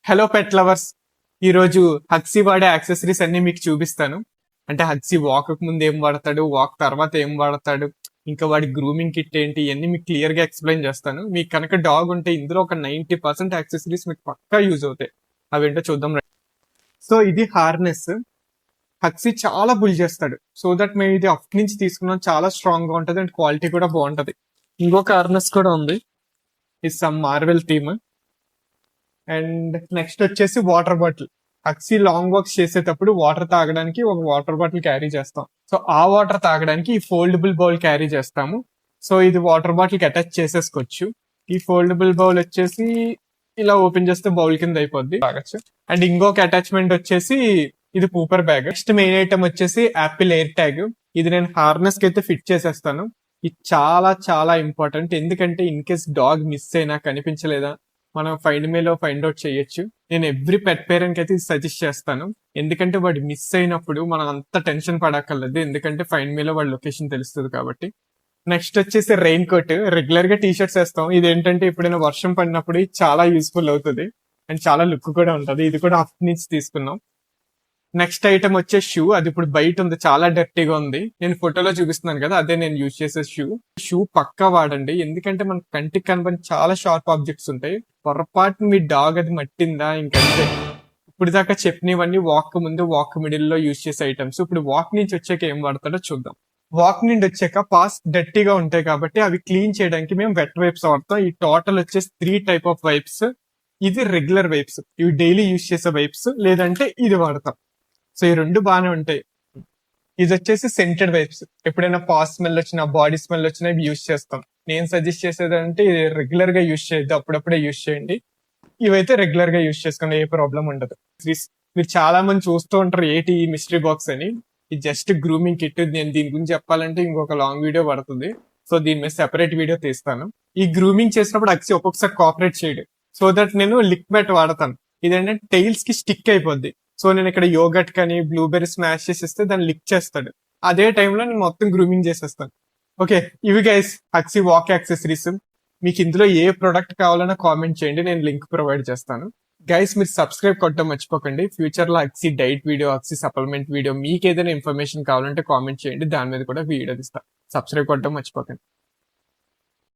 Hello pet lovers. ఈరోజు హక్సీ వాడే accessories అన్ని మీకు చూపిస్తాను. అంటే హక్సీ వాక్ ముందు ఏం వాడతాడు, వాక్ తర్వాత ఏం వాడతాడు, ఇంకా వాడి గ్రూమింగ్ కిట్ ఏంటి, ఇవన్నీ మీకు క్లియర్ గా ఎక్స్ప్లెయిన్ చేస్తాను. మీకు కనుక డాగ్ ఉంటే ఇందులో ఒక 90% యాక్సెసరీస్ మీకు పక్కా యూజ్ అవుతాయి. అవేంటో చూద్దాం. సో ఇది హార్నెస్. హక్సీ చాలా బుల్ చేస్తాడు. సో దట్ మేము ఇది అఫ్ నుంచి తీసుకున్నాం. చాలా స్ట్రాంగ్ గా ఉంటది అండ్ క్వాలిటీ కూడా బాగుంటది. ఇంకొక హార్నెస్ కూడా ఉంది. ఇది some Marvel theme. And next వచ్చేసి వాటర్ బాటిల్. హక్సీ లాంగ్ వాక్స్ చేసేటప్పుడు వాటర్ తాగడానికి ఒక వాటర్ బాటిల్ క్యారీ చేస్తాం. సో ఆ వాటర్ తాగడానికి ఈ ఫోల్డబుల్ బౌల్ క్యారీ చేస్తాము. సో ఇది వాటర్ బాటిల్ కి అటాచ్ చేసేసుకోవచ్చు. ఈ ఫోల్డబుల్ బౌల్ వచ్చేసి ఇలా ఓపెన్ చేస్తే బౌల్ కింద అయిపోద్ది, తాగొచ్చు. అండ్ ఇంకొక అటాచ్మెంట్ వచ్చేసి ఇది పూపర్ బ్యాగ్. నెక్స్ట్ మెయిన్ ఐటమ్ వచ్చేసి యాపిల్ ఎయిర్ ట్యాగ్. ఇది నేను హార్నెస్ కి అయితే ఫిట్ చేసేస్తాను. ఇది చాలా చాలా ఇంపార్టెంట్. ఎందుకంటే ఇన్ కేస్ డాగ్ మిస్ అయినా, కనిపించలేదా, మనం ఫైండ్ మేలో ఫైండ్ అవుట్ చేయొచ్చు. నేను ఎవ్రీ పెట్ పేరెంట్ కి అయితే ఇది సజెస్ట్ చేస్తాను. ఎందుకంటే వాడు మిస్ అయినప్పుడు మనం అంత టెన్షన్ పడక్కర్లేదు. ఎందుకంటే ఫైండ్ మేలో వాడి లొకేషన్ తెలుస్తుంది కాబట్టి. నెక్స్ట్ వచ్చేసి రెయిన్ కోట్. రెగ్యులర్ గా టీ షర్ట్స్ వేస్తాం. ఇది ఏంటంటే ఎప్పుడైనా వర్షం పడినప్పుడు ఇది చాలా యూస్ఫుల్ అవుతుంది అండ్ చాలా లుక్ కూడా ఉంటది. ఇది కూడా అప్ నుంచి తీసుకున్నాం. నెక్స్ట్ ఐటమ్ వచ్చే షూ. అది ఇప్పుడు బయట ఉంది, చాలా డర్టీగా ఉంది. నేను ఫోటోలో చూపిస్తున్నాను కదా, అదే నేను యూజ్ చేసే షూ. షూ పక్కా వాడండి. ఎందుకంటే మన కంటికి కనబడి చాలా షార్ప్ ఆబ్జెక్ట్స్ ఉంటాయి. పొరపాటు మీ డాగ్ అది మట్టిందా ఇంకంతే. ఇప్పుడు దాకా చెప్పినవన్నీ వాక్ ముందు, వాక్ మిడిల్ లో యూజ్ చేసే ఐటమ్స్. ఇప్పుడు వాక్ నుంచి వచ్చాక ఏం వాడతాడో చూద్దాం. వాక్ నుండి వచ్చాక పాస్ డర్టీగా ఉంటాయి కాబట్టి అవి క్లీన్ చేయడానికి మేము వెట్ వైప్స్ వాడతాం. ఈ టోటల్ వచ్చేసి 3 టైప్ ఆఫ్ వైప్స్. ఇది రెగ్యులర్ వైప్స్, ఇవి డైలీ యూజ్ చేసే వైప్స్. లేదంటే ఇది వాడతాం. సో ఈ రెండు బాగానే ఉంటాయి. ఇది వచ్చేసి సెంటెడ్ వైప్స్. ఎప్పుడైనా పాస్ స్మెల్ వచ్చినా, బాడీ స్మెల్ వచ్చినా ఇవి యూజ్ చేస్తాం. నేను సజెస్ట్ చేసేది అంటే రెగ్యులర్ గా యూజ్ చేయొద్దు, అప్పుడప్పుడే యూజ్ చేయండి. ఇవైతే రెగ్యులర్ గా యూజ్ చేసుకోండి, ఏ ప్రాబ్లం ఉండదు. మీరు చాలా మంది చూస్తూ ఉంటారు ఏంటి ఈ మిస్టరీ బాక్స్ అని. ఇది జస్ట్ గ్రూమింగ్ కిట్. నేను దీని గురించి చెప్పాలంటే ఇంకొక లాంగ్ వీడియో పడుతుంది. సో దీని మీద సెపరేట్ వీడియో తీస్తాను. ఈ గ్రూమింగ్ చేసినప్పుడు అక్సి ఒక్కొక్కసారి కోఆపరేట్ చేయడు. సో దట్ నేను లిక్ మ్యాట్ వాడతాను. ఇదేంటంటే టైల్స్ కి స్టిక్ అయిపోద్ది. సో నేను ఇక్కడ యోగట్ కానీ బ్లూబెర్రీ స్మాష్ చేసేస్తే దాన్ని లిక్ చేస్తాడు. అదే టైంలో నేను మొత్తం గ్రూమింగ్ చేసేస్తాను. ఓకే, ఇవి గైస్ హక్సీ వాక్ యాక్సెసరీస్. మీకు ఇందులో ఏ ప్రొడక్ట్ కావాలన్నా కామెంట్ చేయండి, నేను లింక్ ప్రొవైడ్ చేస్తాను. గైస్ మీరు సబ్స్క్రైబ్ కొట్టడం మర్చిపోకండి. ఫ్యూచర్ లో హక్సీ డైట్ వీడియో, హక్సీ సప్లిమెంట్ వీడియో, మీకు ఏదైనా ఇన్ఫర్మేషన్ కావాలంటే కామెంట్ చేయండి, దాని మీద కూడా వీడియో ఇస్తాను. సబ్స్క్రైబ్ కొట్టడం మర్చిపోకండి.